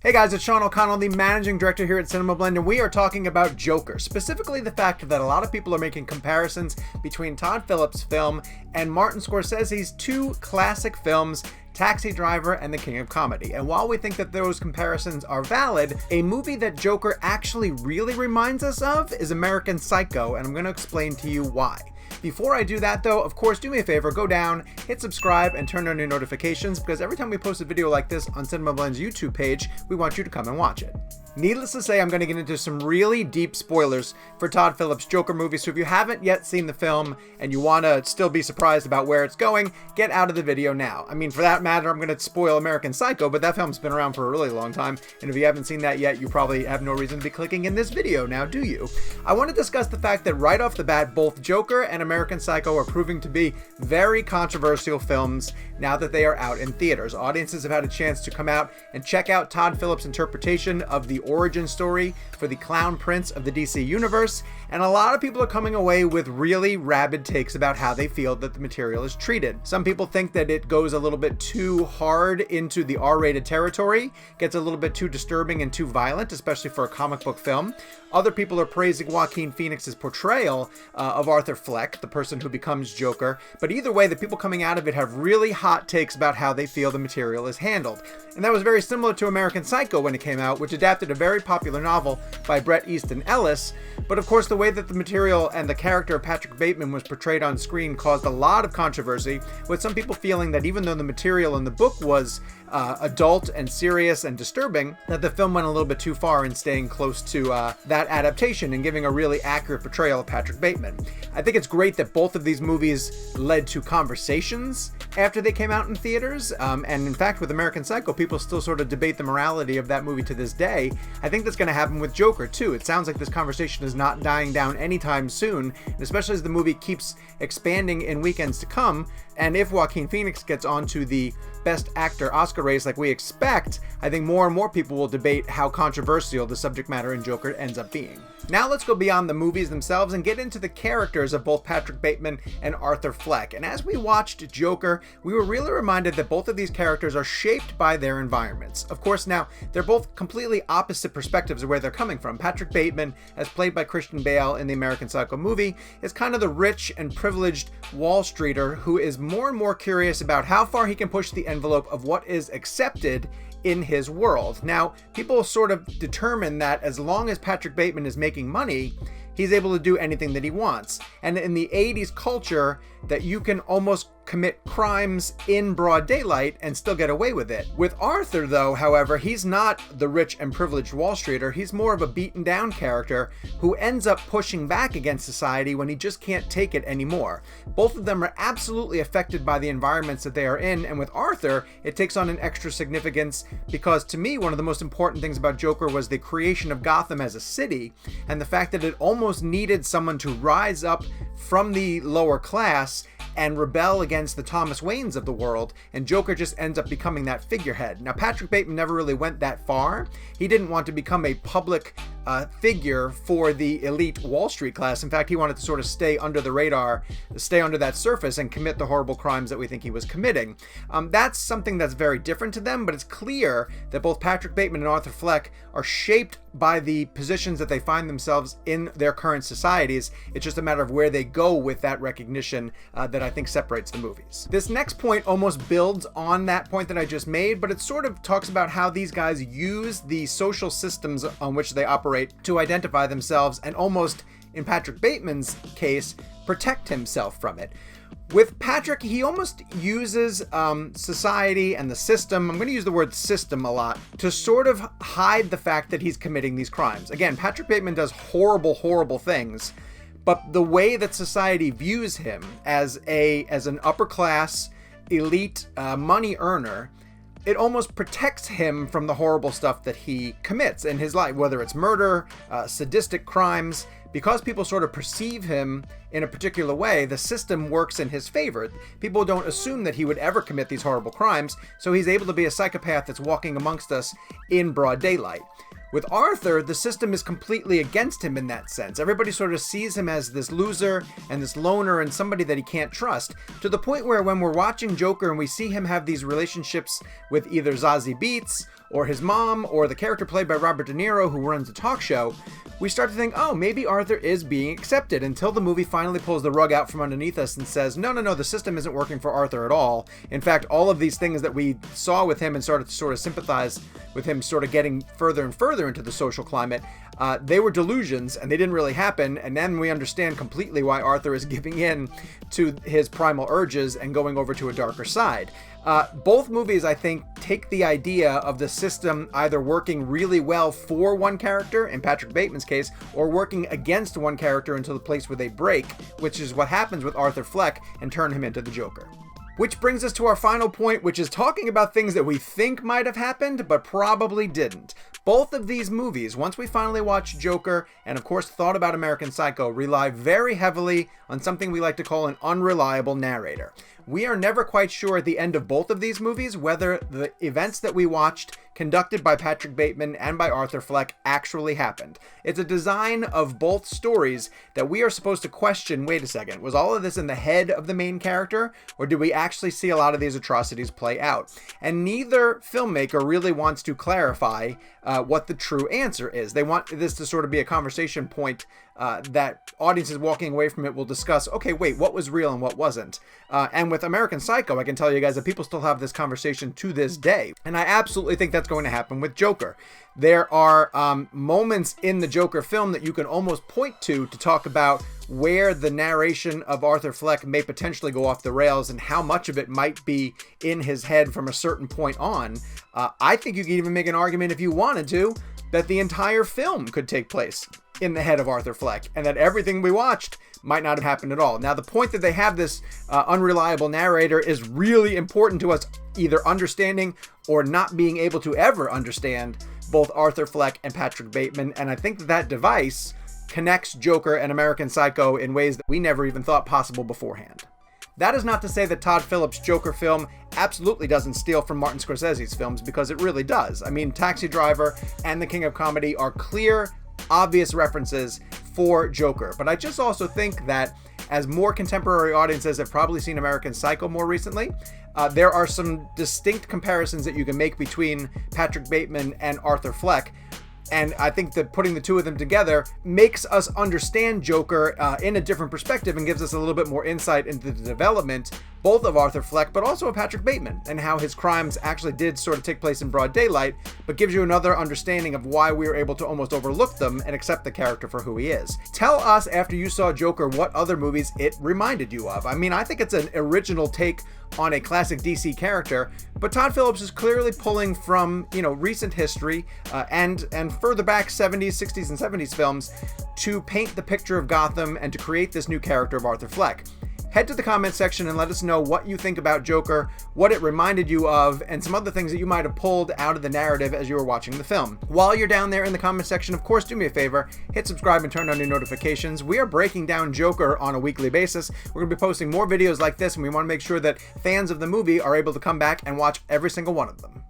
Hey guys, it's Sean O'Connell, the managing director here at CinemaBlend, and we are talking about Joker, specifically the fact that a lot of people are making comparisons between Todd Phillips' film and Martin Scorsese's two classic films, Taxi Driver and The King of Comedy. And while we think that those comparisons are valid, a movie that Joker actually really reminds us of is American Psycho, and I'm going to explain to you why. Before I do that though, of course, do me a favor, go down, hit subscribe, and turn on your notifications, because every time we post a video like this on CinemaBlend's YouTube page, we want you to come and watch it. Needless to say, I'm going to get into some really deep spoilers for Todd Phillips' Joker movie, so if you haven't yet seen the film and you want to still be surprised about where it's going, get out of the video now. I mean, for that matter, I'm going to spoil American Psycho, but that film's been around for a really long time, and if you haven't seen that yet, you probably have no reason to be clicking in this video now, do you? I want to discuss the fact that right off the bat, both Joker and American Psycho are proving to be very controversial films now that they are out in theaters. Audiences have had a chance to come out and check out Todd Phillips' interpretation of the origin story for the Clown Prince of the DC Universe, and a lot of people are coming away with really rabid takes about how they feel that the material is treated. Some people think that it goes a little bit too hard into the R-rated territory, gets a little bit too disturbing and too violent, especially for a comic book film. Other people are praising Joaquin Phoenix's portrayal of Arthur Fleck, the person who becomes Joker, but either way, the people coming out of it have really hot takes about how they feel the material is handled. And that was very similar to American Psycho when it came out, which adapted a very popular novel by Bret Easton Ellis, but of course the way that the material and the character of Patrick Bateman was portrayed on screen caused a lot of controversy, with some people feeling that even though the material in the book was adult and serious and disturbing, that the film went a little bit too far in staying close to that adaptation and giving a really accurate portrayal of Patrick Bateman. I think it's great that both of these movies led to conversations after they came out in theaters, and in fact with American Psycho, people still sort of debate the morality of that movie to this day. I think that's going to happen with Joker too. It sounds like this conversation is not dying down anytime soon, and especially as the movie keeps expanding in weekends to come, and if Joaquin Phoenix gets onto the Best Actor Oscar race like we expect, I think more and more people will debate how controversial the subject matter in Joker ends up being. Now let's go beyond the movies themselves and get into the characters of both Patrick Bateman and Arthur Fleck. And as we watched Joker, we were really reminded that both of these characters are shaped by their environments. Of course, now, they're both completely opposite perspectives of where they're coming from. Patrick Bateman, as played by Christian Bale in the American Psycho movie, is kind of the rich and privileged Wall Streeter who is more and more curious about how far he can push the envelope of what is accepted in his world. Now, people sort of determine that as long as Patrick Bateman is making money, he's able to do anything that he wants. And in the 80s culture, that you can almost commit crimes in broad daylight and still get away with it. With Arthur, though, however, he's not the rich and privileged Wall Streeter. He's more of a beaten down character who ends up pushing back against society when he just can't take it anymore. Both of them are absolutely affected by the environments that they are in, and with Arthur, it takes on an extra significance because to me, one of the most important things about Joker was the creation of Gotham as a city, and the fact that it almost needed someone to rise up from the lower class and rebel against the Thomas Waynes of the world, and Joker just ends up becoming that figurehead. Now, Patrick Bateman never really went that far. He didn't want to become a public figure for the elite Wall Street class. In fact, he wanted to sort of stay under the radar, stay under that surface, and commit the horrible crimes that we think he was committing. That's something that's very different to them, but it's clear that both Patrick Bateman and Arthur Fleck are shaped by the positions that they find themselves in their current societies. It's just a matter of where they go with that recognition that I think separates the movies. This next point almost builds on that point that I just made, but it sort of talks about how these guys use the social systems on which they operate to identify themselves and almost, in Patrick Bateman's case, protect himself from it. With Patrick, he almost uses society and the system, I'm going to use the word system a lot, to sort of hide the fact that he's committing these crimes. Again, Patrick Bateman does horrible, horrible things, but the way that society views him as an upper class, elite money earner, it almost protects him from the horrible stuff that he commits in his life, whether it's murder, sadistic crimes. Because people sort of perceive him in a particular way, the system works in his favor. People don't assume that he would ever commit these horrible crimes, so he's able to be a psychopath that's walking amongst us in broad daylight. With Arthur, the system is completely against him in that sense. Everybody sort of sees him as this loser and this loner and somebody that he can't trust, to the point where when we're watching Joker and we see him have these relationships with either Zazie Beetz or his mom, or the character played by Robert De Niro who runs the talk show, we start to think, oh, maybe Arthur is being accepted, until the movie finally pulls the rug out from underneath us and says, no, the system isn't working for Arthur at all. In fact, all of these things that we saw with him and started to sort of sympathize with him sort of getting further and further into the social climate, they were delusions and they didn't really happen. And then we understand completely why Arthur is giving in to his primal urges and going over to a darker side. Both movies, I think, take the idea of the system either working really well for one character, in Patrick Bateman's case, or working against one character until the place where they break, which is what happens with Arthur Fleck, and turn him into the Joker. Which brings us to our final point, which is talking about things that we think might have happened, but probably didn't. Both of these movies, once we finally watched Joker, and of course thought about American Psycho, rely very heavily on something we like to call an unreliable narrator. We are never quite sure at the end of both of these movies whether the events that we watched, conducted by Patrick Bateman and by Arthur Fleck, actually happened. It's a design of both stories that we are supposed to question, wait a second, was all of this in the head of the main character, or did we actually see a lot of these atrocities play out? And neither filmmaker really wants to clarify what the true answer is. They want this to sort of be a conversation point that audiences walking away from it will discuss, okay, wait, what was real and what wasn't? And with American Psycho, I can tell you guys that people still have this conversation to this day. And I absolutely think that's going to happen with Joker. There are moments in the Joker film that you can almost point to talk about where the narration of Arthur Fleck may potentially go off the rails and how much of it might be in his head from a certain point on. I think you could even make an argument, if you wanted to, that the entire film could take place in the head of Arthur Fleck, and that everything we watched might not have happened at all. Now, the point that they have this unreliable narrator is really important to us either understanding or not being able to ever understand both Arthur Fleck and Patrick Bateman, and I think that device connects Joker and American Psycho in ways that we never even thought possible beforehand. That is not to say that Todd Phillips' Joker film absolutely doesn't steal from Martin Scorsese's films, because it really does. I mean, Taxi Driver and The King of Comedy are clear, obvious references for Joker. But I just also think that as more contemporary audiences have probably seen American Psycho more recently, there are some distinct comparisons that you can make between Patrick Bateman and Arthur Fleck. And I think that putting the two of them together makes us understand Joker in a different perspective and gives us a little bit more insight into the development, both of Arthur Fleck, but also of Patrick Bateman, and how his crimes actually did sort of take place in broad daylight, but gives you another understanding of why we were able to almost overlook them and accept the character for who he is. Tell us, after you saw Joker, what other movies it reminded you of. I mean, I think it's an original take on a classic DC character, but Todd Phillips is clearly pulling from, recent history and further back 70s, 60s, and 70s films to paint the picture of Gotham and to create this new character of Arthur Fleck. Head to the comment section and let us know what you think about Joker, what it reminded you of, and some other things that you might have pulled out of the narrative as you were watching the film. While you're down there in the comment section, of course, do me a favor, hit subscribe and turn on your notifications. We are breaking down Joker on a weekly basis. We're going to be posting more videos like this, and we want to make sure that fans of the movie are able to come back and watch every single one of them.